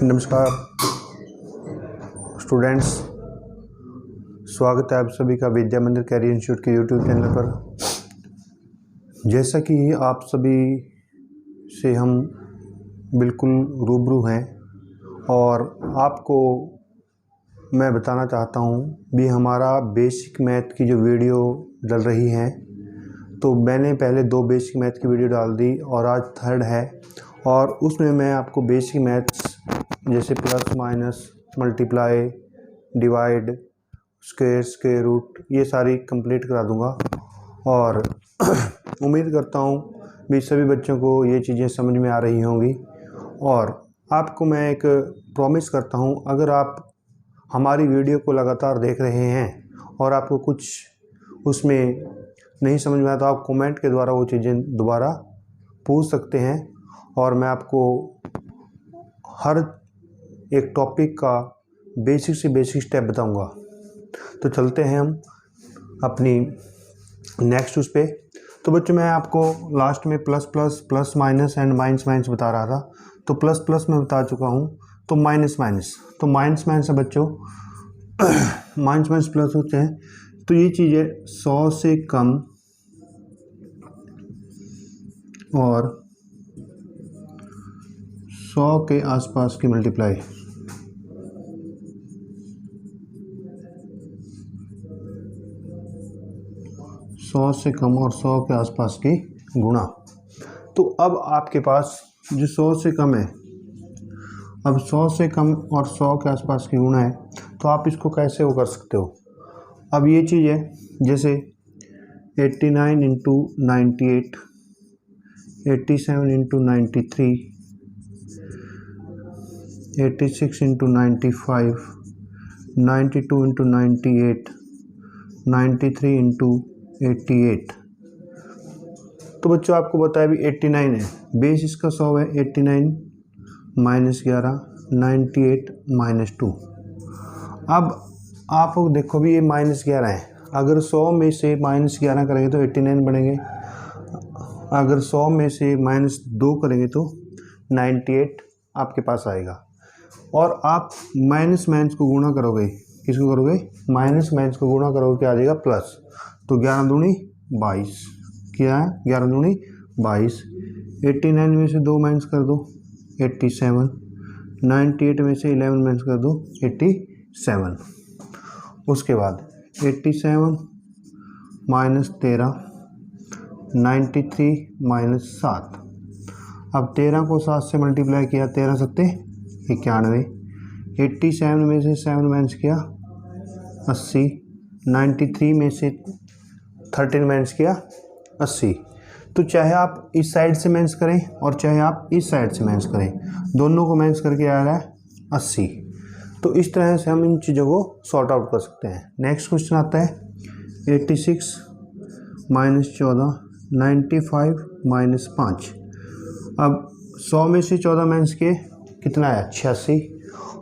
नमस्कार स्टूडेंट्स, स्वागत है आप सभी का विद्या मंदिर कैरियर इंस्टीट्यूट के यूट्यूब चैनल पर। जैसा कि आप सभी से हम बिल्कुल रूबरू हैं और आपको मैं बताना चाहता हूं भी हमारा बेसिक मैथ की जो वीडियो डल रही है, तो मैंने पहले 2 बेसिक मैथ की वीडियो डाल दी और आज 3rd है। और उसमें मैं आपको बेसिक मैथ्स जैसे plus minus multiply divide square root ये सारी कंप्लीट करा दूंगा और उम्मीद करता हूँ भी सभी बच्चों को ये चीज़ें समझ में आ रही होंगी। और आपको मैं एक प्रॉमिस करता हूँ, अगर आप हमारी वीडियो को लगातार देख रहे हैं और आपको कुछ उसमें नहीं समझ में आया तो आप कमेंट के द्वारा वो चीज़ें दोबारा पूछ सकते हैं और मैं आपको हर एक टॉपिक का बेसिक से बेसिक स्टेप बताऊंगा। तो चलते हैं हम अपनी नेक्स्ट उस पे। तो बच्चों मैं आपको लास्ट में plus plus plus minus and minus minus बता रहा था, तो प्लस प्लस में बता चुका हूँ। तो माइनस माइनस तो माइनस माइनस है बच्चों माइनस माइनस प्लस होते हैं। तो ये चीज़ें 100 से कम और 100 के आसपास की मल्टीप्लाई, सौ से कम और 100 के आसपास की गुणा। तो अब आपके पास जो 100 से कम है, अब 100 से कम और 100 के आसपास की गुणा है, तो आप इसको कैसे वो कर सकते हो। अब ये चीज़ है जैसे 89 into 98, 87 into 93, 86 into 95, 92 into 98, 93 into 88। तो बच्चों आपको बताया भी 89 है, बेस इसका 100 है, 89 माइनस 11, 98 माइनस 2। अब आप देखो भी ये माइनस 11 है, अगर 100 में से माइनस 11 करेंगे तो 89 बनेंगे, अगर 100 में से माइनस 2 करेंगे तो 98 आपके पास आएगा। और आप माइनस माइनस को गुणा करोगे, किसको करोगे, माइनस माइनस को गुणा करोगे क्या आ जाएगा, प्लस। तो 11 दूनी 22, क्या है 11 दूनी 22। 89 में से 2 माइनस कर दो 87, 98 में से 11 माइनस कर दो 87। उसके बाद 87 माइनस 13, 93 माइनस 7। अब 13 को 7 से मल्टीप्लाई किया, 13 सत्ते 91, 87 में से 7 माइनस किया 80, 93 में से 13 माइनस किया 80। तो चाहे आप इस साइड से माइनस करें और चाहे आप इस साइड से माइनस करें, दोनों को माइनस करके आ रहा है 80। तो इस तरह से हम इन चीज़ों को सॉर्ट आउट कर सकते हैं। नेक्स्ट क्वेश्चन आता है 86 माइनस 14, 95 माइनस 5। अब 100 में से 14 माइनस किए कितना आया 86,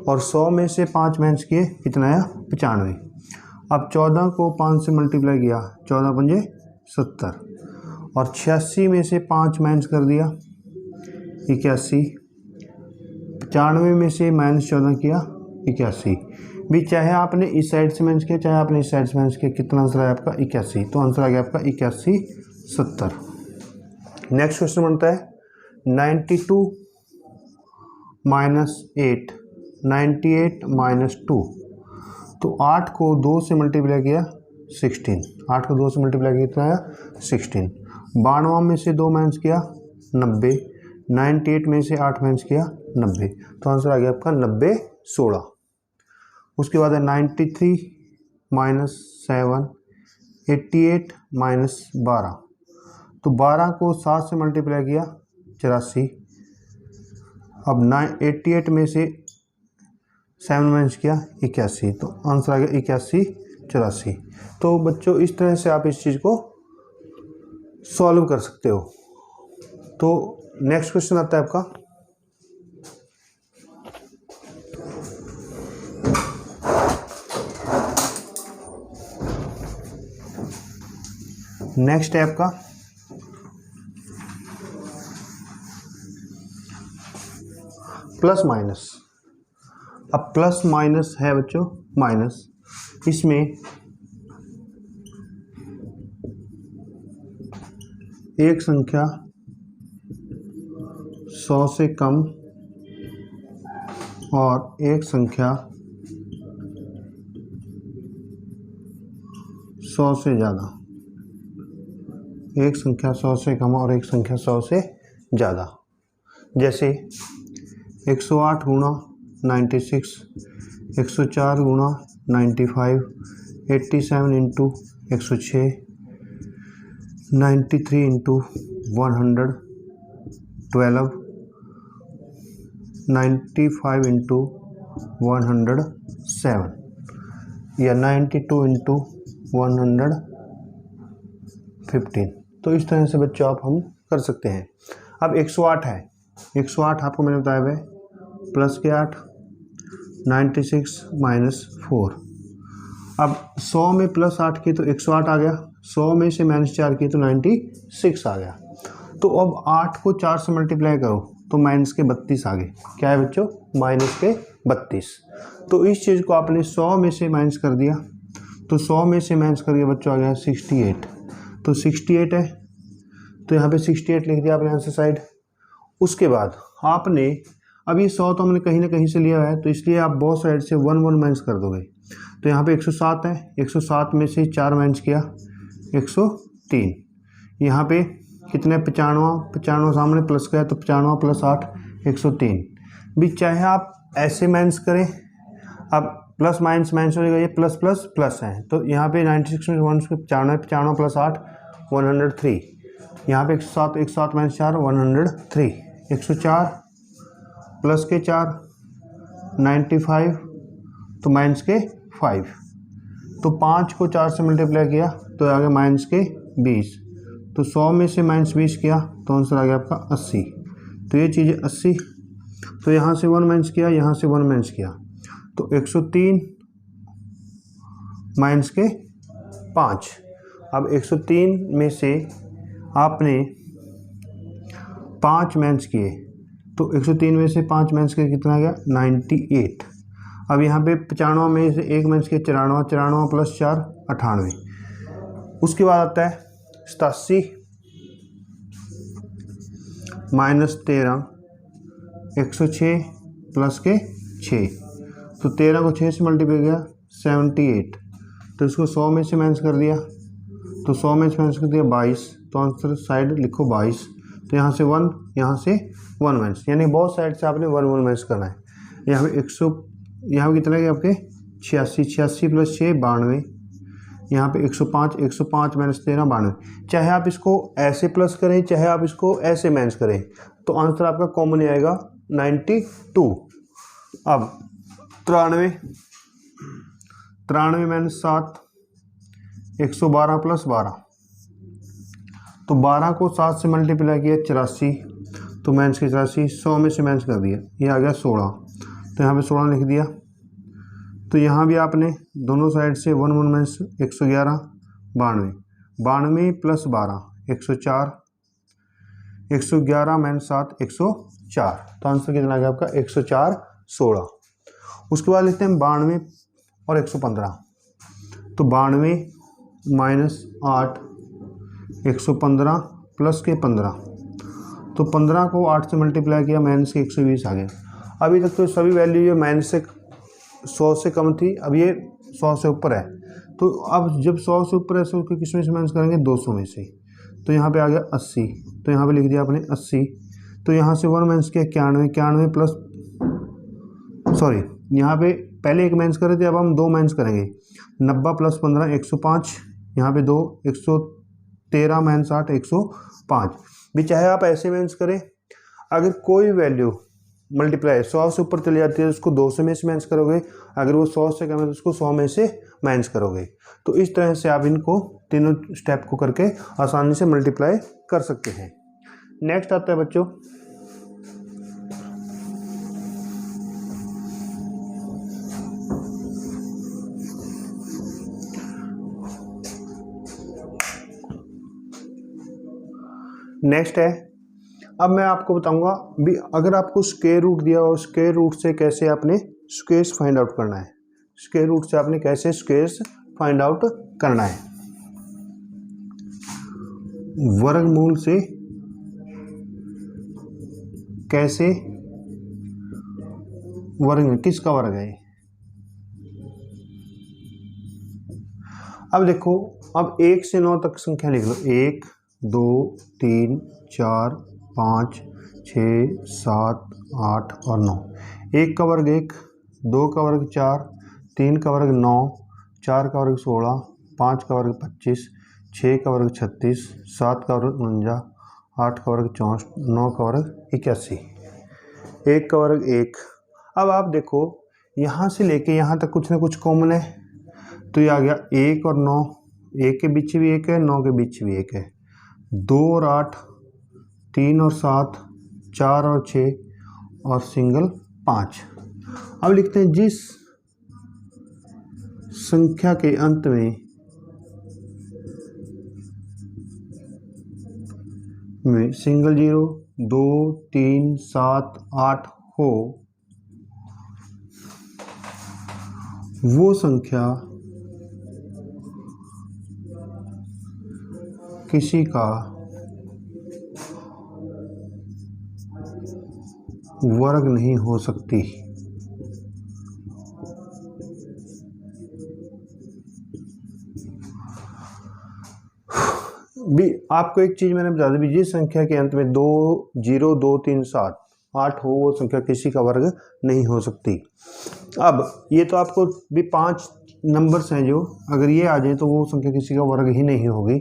और 100 में से 5 माइनस किए कितना आया 95। अब 14 को 5 से मल्टीप्लाई किया, 14 पंजे 70, और 86 में से 5 माइनस कर दिया 81, 95 में से माइनस 14 किया 81। भी चाहे आपने इस साइड से माइनस किया चाहे आपने इस साइड से माइनस किया, कितना आंसर आया आपका 81। तो आंसर आ गया आपका 81 70। नेक्स्ट क्वेश्चन बनता है 92 माइनस 8, 98 माइनस 2। तो 8 को 2 से मल्टीप्लाई किया 16, 8 को 2 से मल्टीप्लाई किया कितना आया 16। 92 में से 2 माइनस किया 90, 98 में से 8 माइनस किया 90। तो आंसर आ गया आपका 90 16। उसके बाद है 93 माइनस 7, 88 माइनस 12। तो 12 को 7 से मल्टीप्लाई किया 84। अब 88 में से 7 माइनस किया 81। तो आंसर आ गया 81 84। तो बच्चों इस तरह से आप इस चीज़ को सॉल्व कर सकते हो। तो नेक्स्ट क्वेश्चन आता है आपका नेक्स्ट है आपका प्लस माइनस, अब प्लस माइनस है बच्चों माइनस, इसमें एक संख्या 100 से कम और एक संख्या 100 से ज़्यादा, एक संख्या 100 से कम और एक संख्या 100 से ज़्यादा। जैसे 108 गुणा 96, 104 गुणा 95, 87 इंटू 106, 93 इंटू 112, 95 इंटू 107 या 92 इंटू 115। तो इस तरह से बच्चों आप हम कर सकते हैं। अब 108 है, 108 आपको मैंने बताया है प्लस के 8, 96 माइनस 4। अब 100 में प्लस 8 किए तो 108 आ गया, 100 में से माइनस 4 किए तो 96 आ गया। तो अब 8 को 4 से मल्टीप्लाई करो तो माइनस के 32 आ गए। क्या है बच्चों? माइनस के 32। तो इस चीज़ को आपने 100 में से माइनस कर दिया, तो 100 में से माइनस करके बच्चों आ गया 68। तो 68 है तो यहाँ पे 68 लिख दिया आपने आंसर साइड। उसके बाद आपने अब ये 100 तो हमने कहीं ना कहीं से लिया है, तो इसलिए आप बहुत साइड से 1 1 माइनस कर दोगे। तो यहाँ पे 107 है, 107 में से 4 माइनस किया 103। यहाँ पे कितने 95 सामने प्लस का है तो 95 प्लस 8 103 भी। चाहे आप ऐसे माइनस करें, अब प्लस माइनस माइनस हो जाएगा, ये प्लस प्लस प्लस है तो यहाँ पे 96 में 95 प्लस 8 103। यहाँ पे 107 माइनस 4 103, 104 प्लस के 4 95 तो माइनस के 5। तो 5 को 4 से मल्टीप्लाई किया तो आ गया माइनस के 20। तो 100 में से माइनस 20 किया तो आंसर आ गया आपका 80। तो ये चीज़ 80। तो यहाँ से 1 माइनस किया, यहाँ से 1 माइनस किया तो 103 माइनस के 5। अब 103 में से आपने 5 माइनस किए तो 103 में से 5 माइनस किए कितना आ गया 98। अब यहाँ पे 95 में से 1 माइनस किया 94, 94 प्लस 4 98। उसके बाद आता है 87 माइनस 13 106 प्लस के 6। तो 13 को 6 से मल्टीप्लाई किया 78। तो इसको 100 में से माइनस कर दिया, तो 100 में से माइनस कर दिया 22। तो आंसर साइड लिखो 22। तो यहाँ से 1, यहाँ से 1 माइनस, यानी बहुत साइड से आपने 1 1 माइनस करना है। यहाँ पे 100, यहाँ पे कितना गया आपके 86, 86 प्लस 6 92। यहाँ पे 105, 105 माइनस 13 92। चाहे आप इसको ऐसे प्लस करें, चाहे आप इसको ऐसे माइनस करें, तो आंसर आपका कॉमन ही आएगा 92। अब 93 माइनस 7 112 प्लस 12। तो 12 को 7 से मल्टीप्लाई किया 84 तो माइनस के 84, 100 में से माइनस कर दिया, ये आ गया 16। तो यहाँ पे 16 लिख दिया। तो यहाँ भी आपने दोनों साइड से 1 1 माइनस 111 92, 92 प्लस 12 104, 111 माइनस 7 104। तो आंसर कितना आ गया आपका 104 16। उसके बाद लिखते हैं 92 और 115। तो 92 माइनस 8 115 प्लस के 15। तो 15 को 8 से मल्टीप्लाई किया माइनस के 120 आ गया। अभी तक तो सभी वैल्यू ये माइनस से 100 से कम थी, अब ये 100 से ऊपर है। तो अब जब 100 से ऊपर है तो किस में से माइनस करेंगे 200 में से। तो यहाँ पे आ गया 80। तो यहाँ पे लिख दिया आपने 80। तो यहाँ से 1 माइनस किया 91, 91 प्लस सॉरी यहाँ पे पहले 1 माइनस कर रहे थे, अब हम 2 माइनस करेंगे। 90 प्लस 15 105, यहाँ पे 2 113 माइनस 8 105 भी। चाहे आप ऐसे माइनस करें, अगर कोई वैल्यू मल्टीप्लाई 100 से ऊपर चली जाती है तो उसको 200 में से माइनस करोगे, अगर वो 100 से कम है तो उसको 100 में से माइनस करोगे। तो इस तरह से आप इनको तीनों स्टेप को करके आसानी से मल्टीप्लाई कर सकते हैं। नेक्स्ट आता है बच्चों नेक्स्ट है अब मैं आपको बताऊंगा भी अगर आपको स्क्वायर रूट दिया हो, स्क्वायर रूट से कैसे आपने स्क्वेयर्स फाइंड आउट करना है, स्क्वायर रूट से आपने कैसे स्क्वेयर्स फाइंड आउट करना है। वर्गमूल से कैसे वर्ग, किसका वर्ग है। अब देखो, अब 1 से 9 तक संख्या लिख लो। 1 2 3 4 5 6 7 8 और 9। 1 का वर्ग 1, 2 का वर्ग 4, 3 का वर्ग 9, 4 का वर्ग 16, 5 का वर्ग 25, 6 का वर्ग 36, 7 का वर्ग 49, 8 का वर्ग 64, 9 का वर्ग 81, 1 का वर्ग 1। अब आप देखो यहाँ से लेके यहाँ तक कुछ ना कुछ कॉमन है, तो ये आ गया 1 और 9, 1 के बीच भी 1 है, 9 के बीच भी 1 है, 2 और 8, 3 और 7, 4 और 6 और सिंगल 5। अब लिखते हैं जिस संख्या के अंत में सिंगल 0 2 3 7 8 हो, वो संख्या किसी का वर्ग नहीं हो सकती। भी आपको एक चीज मैंने बता दी, जिस संख्या के अंत में 2 0 2 3 7 8 हो, वो संख्या किसी का वर्ग नहीं हो सकती। अब ये तो आपको भी 5 नंबर्स हैं, जो अगर ये आ जाए तो वो संख्या किसी का वर्ग ही नहीं होगी।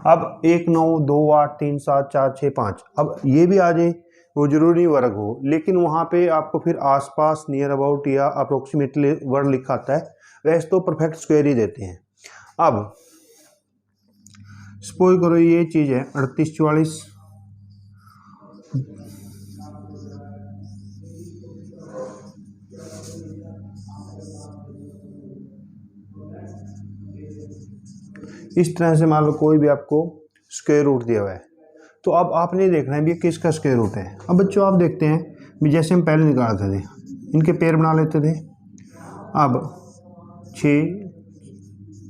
अब 1 9 2 8 3 7 4 6 5, अब ये भी आ जाए, वो जरूरी वर्ग हो, लेकिन वहाँ पे आपको फिर आसपास, नियर अबाउट या अप्रोक्सीमेटली वर्ग लिखा आता है, वैसे तो परफेक्ट स्क्वायर ही देते हैं। अब सपोज करो ये चीज़ है 38 44, इस तरह से मान लो कोई भी आपको स्क्वायर रूट दिया हुआ है, तो अब आपने देखना है भी किसका स्क्वायर रूट है। अब बच्चों आप देखते हैं भी जैसे हम पहले निकालते थे, इनके पेयर बना लेते थे। अब 6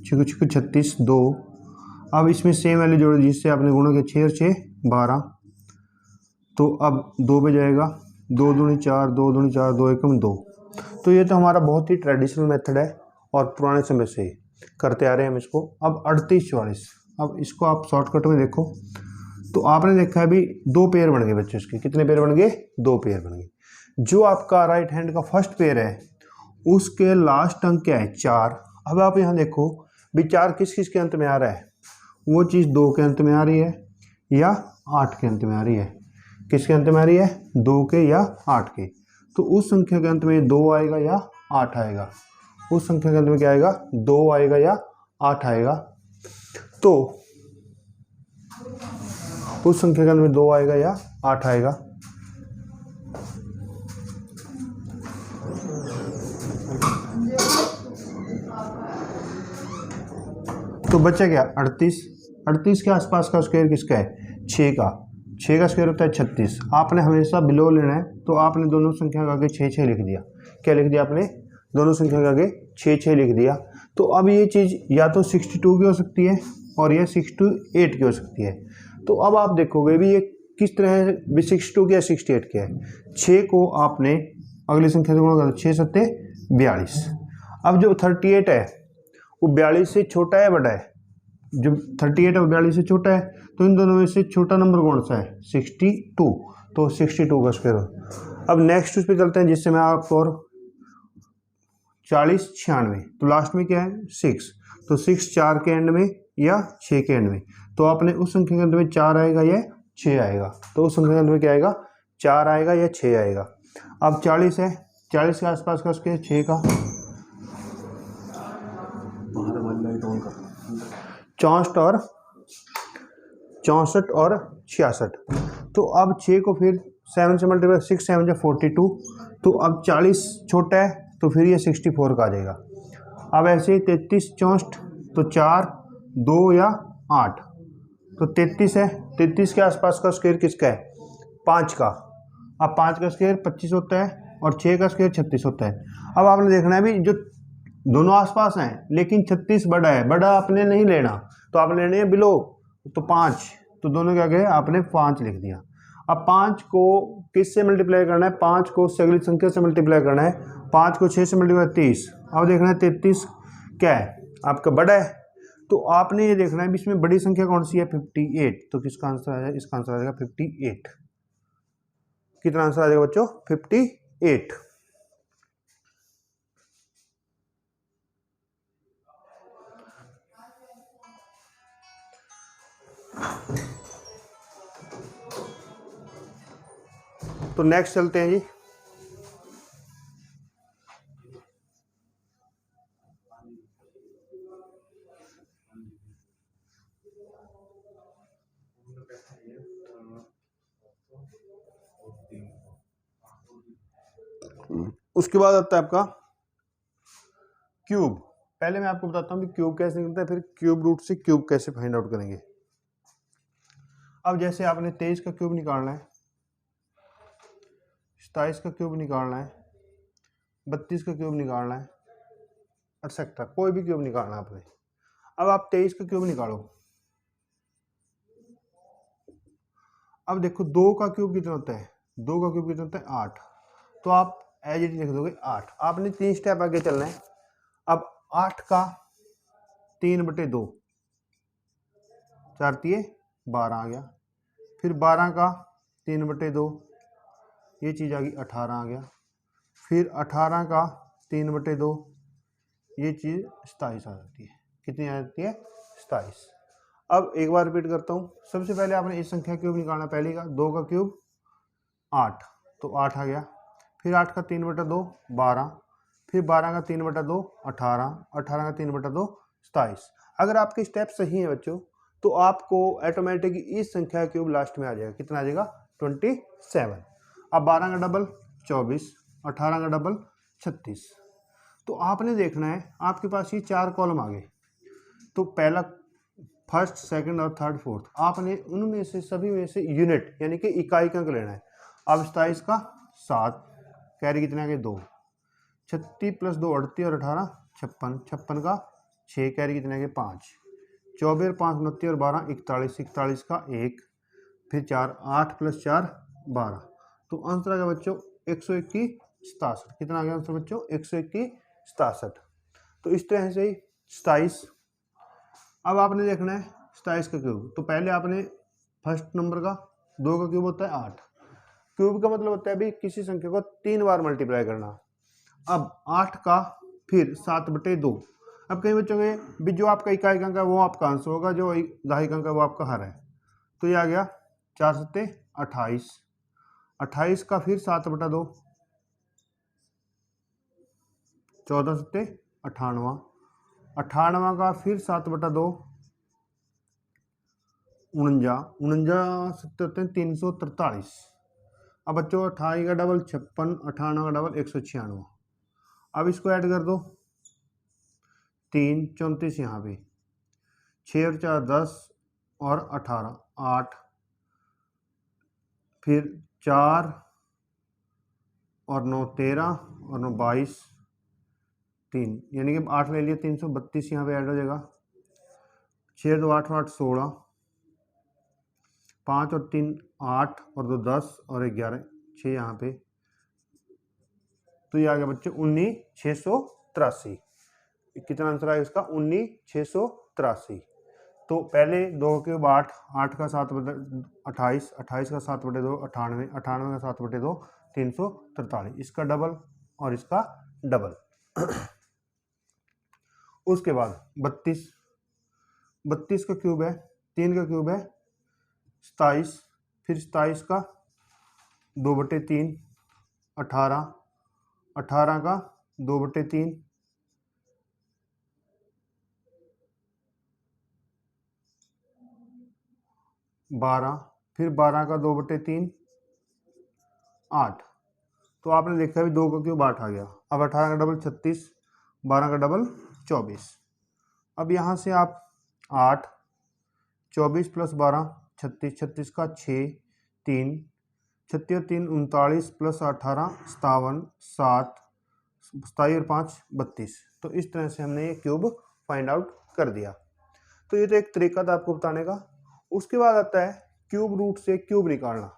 6 36 2, अब इसमें सेम वैल्यू जोड़ जिससे आपने गुणा किया, 6 और 6 12, तो अब 2 पे जाएगा, 2 दूनी 4, 2 दूनी 4, 2 एकम 2। तो ये तो हमारा बहुत ही ट्रेडिशनल मेथड है और पुराने समय से करते आ रहे हैं हम इसको। अब 38 44, अब इसको आप शॉर्टकट में देखो तो आपने देखा है भी 2 पेयर बन गए बच्चों इसके। कितने पेयर बन गए? 2 पेयर बन गए। जो आपका राइट हैंड का फर्स्ट पेयर है उसके लास्ट अंक क्या है? 4। अब आप यहाँ देखो भी 4 किस किस के अंत में आ रहा है? वो चीज़ 2 के अंत में आ रही है या 8 के अंत में आ रही है। किसके अंत में आ रही है? 2 के या 8 के। तो उस संख्या के अंत में 2 आएगा या 8 आएगा? उस संख्या के अंत में क्या आएगा? 2 आएगा या 8 आएगा? तो उस संख्या के अंत में 2 आएगा या 8 आएगा? तो बचा क्या? 38। 38 के आसपास का स्क्वायर किसका है? 6 का। 6 का स्क्वायर होता है 36। आपने हमेशा बिलो लेना है, तो आपने दोनों संख्या के आगे 6 लिख दिया। क्या लिख दिया आपने? दोनों संख्या के आगे 6 लिख दिया। तो अब ये चीज़ या तो 62 की हो सकती है और यह 68 की हो सकती है। तो अब आप देखोगे भी ये किस तरह है, भी 62 की या 68 की है। 6 को आपने अगली संख्या से गुणा कर, 6 सत्ते 42। अब जो 38 है वो 42 से छोटा है बड़ा है? जो 38 है वो 42 से छोटा है, तो इन दोनों में से छोटा नंबर कौन सा है? 62। तो 62 का स्क्वायर। अब नेक्स्ट उस पर चलते हैं जिससे मैं आपको और 40 96, तो लास्ट में क्या है? 6। तो 6 4 के एंड में या 6 के एंड में, तो आपने उस संख्या के अंत में 4 आएगा या 6 आएगा? तो उस संख्या के अंत में क्या आएगा? 4 आएगा या 6 आएगा? अब 40 है, 40 के आसपास का स्क्वायर 6 का 64 और 66। तो अब 6 को फिर 7 से मल्टीप्लाई, 6 7 जा 42। तो अब 40 छोटा है तो फिर ये 64 का आ जाएगा। अब ऐसे 33 64, तो 4 2 या 8, तो 33 है। 33 के आसपास का स्क्वायर किसका है? 5 का। अब 5 का स्क्वायर 25 होता है और 6 का स्क्वायर 36 होता है। अब आपने देखना है भी जो दोनों आसपास हैं लेकिन 36 बड़ा है, बड़ा आपने नहीं लेना, तो आपने लेने हैं बिलो, तो 5, तो दोनों क्या गए आपने 5 लिख दिया। अब 5 को किससे मल्टीप्लाई करना है, 5 को अगली संख्या से मल्टीप्लाई करना है, 5 को 6 से मल्टीप्लाई 30। अब देखना है 33 क्या है आपका बड़ा है, तो आपने ये देखना है इसमें बड़ी संख्या कौन सी है 58, तो किसका आंसर आ जाएगा, इसका आंसर आ जाएगा 58। कितना आंसर आ जाएगा बच्चों 58। तो नेक्स्ट चलते हैं जी। उसके बाद आता है आपका क्यूब। पहले मैं आपको बताता हूँ कि क्यूब कैसे निकलता है, फिर क्यूब रूट से क्यूब कैसे फाइंड आउट करेंगे। अब जैसे आपने 23 का क्यूब निकालना है, 27 का क्यूब निकालना है, 32 का क्यूब निकालना है, एक्सेट्रा कोई भी क्यूब निकालना है आपने। अब आप 23 का क्यूब निकालो। अब देखो 2 का क्यूब कितना होता है, 2 का क्यूब कितना होता है 8, तो आप एज इट लिख दोगे 8। आपने 3 स्टेप आगे चलना है। अब 8 का 3/2, 4 तिये 12 आ गया, फिर 12 का 3/2, ये चीज़ आ गई 18 आ गया, फिर 18 का 3/2, ये चीज़ 27 आ जाती है। कितनी आ जाती है 27। अब एक बार रिपीट करता हूँ। सबसे पहले आपने इस संख्या क्यूब निकालना, पहले का 2 का क्यूब 8, तो 8 आ गया, फिर 8 का 3/2 12, फिर 12 का 3/2 18, 18 का 3/2 27। अगर आपके स्टेप सही हैं बच्चों तो आपको ऑटोमेटिक इस संख्या क्यूब लास्ट में आ जाएगा। कितना आ जाएगा 27। अब 12 का डबल 24, 18 का डबल 36। तो आपने देखना है आपके पास ये 4 कॉलम आ गए, तो पहला फर्स्ट सेकंड और थर्ड फोर्थ आपने उनमें से सभी में से यूनिट यानी कि इकाई का अंक लेना है। अब 27 का 7, कैरी कितने आ गए 2, 36 + 2 38 और 18 56, 56 का 6, कैरी कितने आ गए 5, 24 और 5 29 और 12 41, 41 का 1, फिर 4 8 + 4 12, तो आंसर आ गया बच्चों 121 67। कितना आ गया आंसर बच्चों 121 67। तो इस तरह से ही 27। अब आपने देखना है 27 का क्यूब, तो पहले आपने फर्स्ट नंबर का 2 का क्यूब होता है 8, क्यूब का मतलब होता है भी किसी संख्या को 3 बार मल्टीप्लाई करना। अब 8 का फिर 7/2। अब कहीं बच्चों के भी जो आपका इकाई अंक है वो आपका आंसर होगा, जो दहाई अंक है वो आपका हर है, तो ये आ गया 4 7 28, 28 का फिर 7/2, 14 7 98, 98 का फिर 7/2 49, 49 7 होते हैं 343। अब बच्चों 28 का डबल 56, 98 का डबल 196। अब इसको ऐड कर दो, 3 34 यहाँ पे, 6 और 4 10 और 18 8, फिर 4 और 9 13 और 9 22 3, यानी कि 8 ले लिया 332 यहाँ पे ऐड हो जाएगा। 6 2 8 8 16, 5 और 3 8 और 2 10 और 11 6 यहाँ पे, तो ये आ गया बच्चों 19683। कितना आंसर आएगा इसका 19683। तो पहले 2 के 8, 8 का 7/28, 28 का 7/2 98, 98 का 7/2 343, इसका डबल और इसका डबल। उसके बाद 32, 32 का क्यूब है, 3 का क्यूब है 27, फिर 27 का 2/3 18, 18 का 2/3 12, फिर 12 का 2/3 8, तो आपने देखा भी 2 का क्यूब 8 आ गया। अब 18 का डबल 36, 12 का डबल 24। अब यहाँ से आप 8 24 + 12 36, 36 का 6 3, 36 3 39 प्लस 18 57 7 27 और 5 32। तो इस तरह से हमने ये क्यूब फाइंड आउट कर दिया। तो ये तो एक तरीका था आपको बताने का। उसके बाद आता है क्यूब रूट से क्यूब निकालना।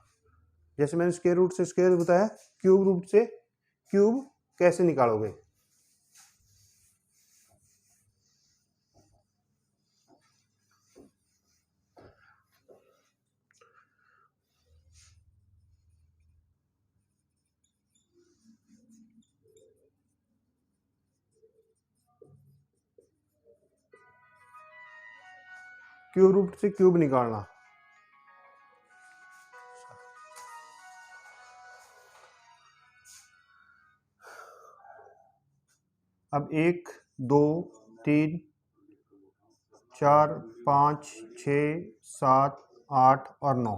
जैसे मैंने स्क्वायर रूट से स्क्वायर बताया, क्यूब रूट से क्यूब कैसे निकालोगे। क्यूब रूट से क्यूब निकालना। अब 1 2 3 4 5 6 7 8 और 9।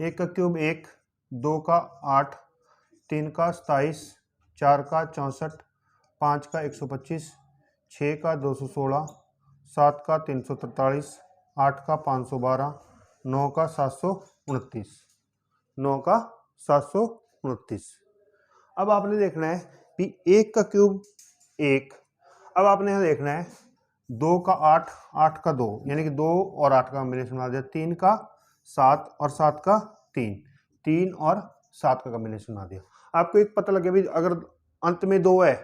1 का क्यूब 1, 2 का 8, 3 का 27, 4 का 64, 5 का 125, 6 का 216, 7 का 343, 8 का 512, 9 का 729। 9 का 729। अब आपने देखना है कि 1 का क्यूब 1। अब आपने यहाँ देखना है 2 का 8, 8 का 2, यानी कि 2 और 8 का कॉम्बिनेशन बना दिया। 3 का 7 और 7 का 3, 3 और 7 का कॉम्बिनेशन बना दिया। आपको एक पता लगे भाई, अगर अंत में 2 है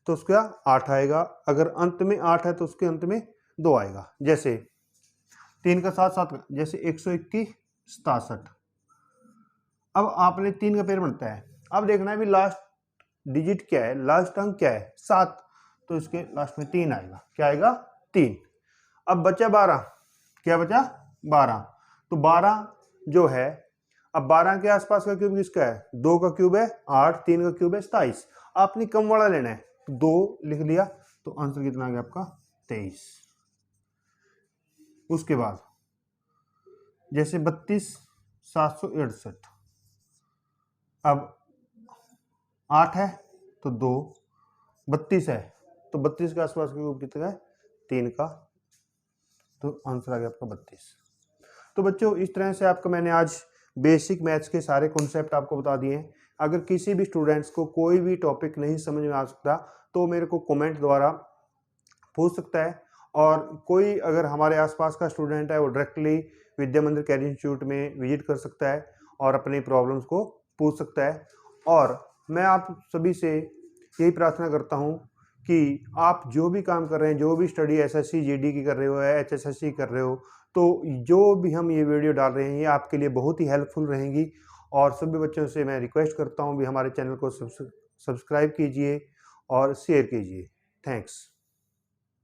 तो उसका 8 आएगा, अगर अंत में 8 है तो उसके अंत में 2 आएगा। जैसे 3 का 7 7 का, जैसे 121 67। अब आपने 3 का पेड़ बनता है। अब देखना है भी लास्ट डिजिट क्या है, लास्ट अंक क्या है, 7, तो इसके लास्ट में 3 आएगा। क्या आएगा, 3। अब बचा 12। क्या बचा, 12। तो 12 जो है, अब 12 के आसपास का क्यूब किसका है, 2 का क्यूब है 8, 3 का क्यूब है 27। आपने कम वाला लेना है, 2 लिख लिया, तो आंसर कितना आ गया आपका, 23। उसके बाद जैसे 32 768। अब 8 है तो 2, 32 है तो 32 के आसपास का क्यूब कितना है, 3 का, तो आंसर आ गया आपका 32। तो बच्चों इस तरह से आपका मैंने आज बेसिक मैथ्स के सारे कॉन्सेप्ट आपको बता दिए हैं। अगर किसी भी स्टूडेंट्स को कोई भी टॉपिक नहीं समझ में आ सकता तो मेरे को कमेंट द्वारा पूछ सकता है, और कोई अगर हमारे आसपास का स्टूडेंट है वो डायरेक्टली विद्या मंदिर कैरियर इंस्टीट्यूट में विजिट कर सकता है और अपनी प्रॉब्लम्स को पूछ सकता है। और मैं आप सभी से यही प्रार्थना करता हूँ कि आप जो भी काम कर रहे हैं, जो भी स्टडी एसएससी जीडी की कर रहे हो या एचएसएससी कर रहे हो, तो जो भी हम ये वीडियो डाल रहे हैं ये आपके लिए बहुत ही हेल्पफुल रहेंगी। और सभी बच्चों से मैं रिक्वेस्ट करता हूँ भी हमारे चैनल को सब्सक्राइब कीजिए और शेयर कीजिए। थैंक्स।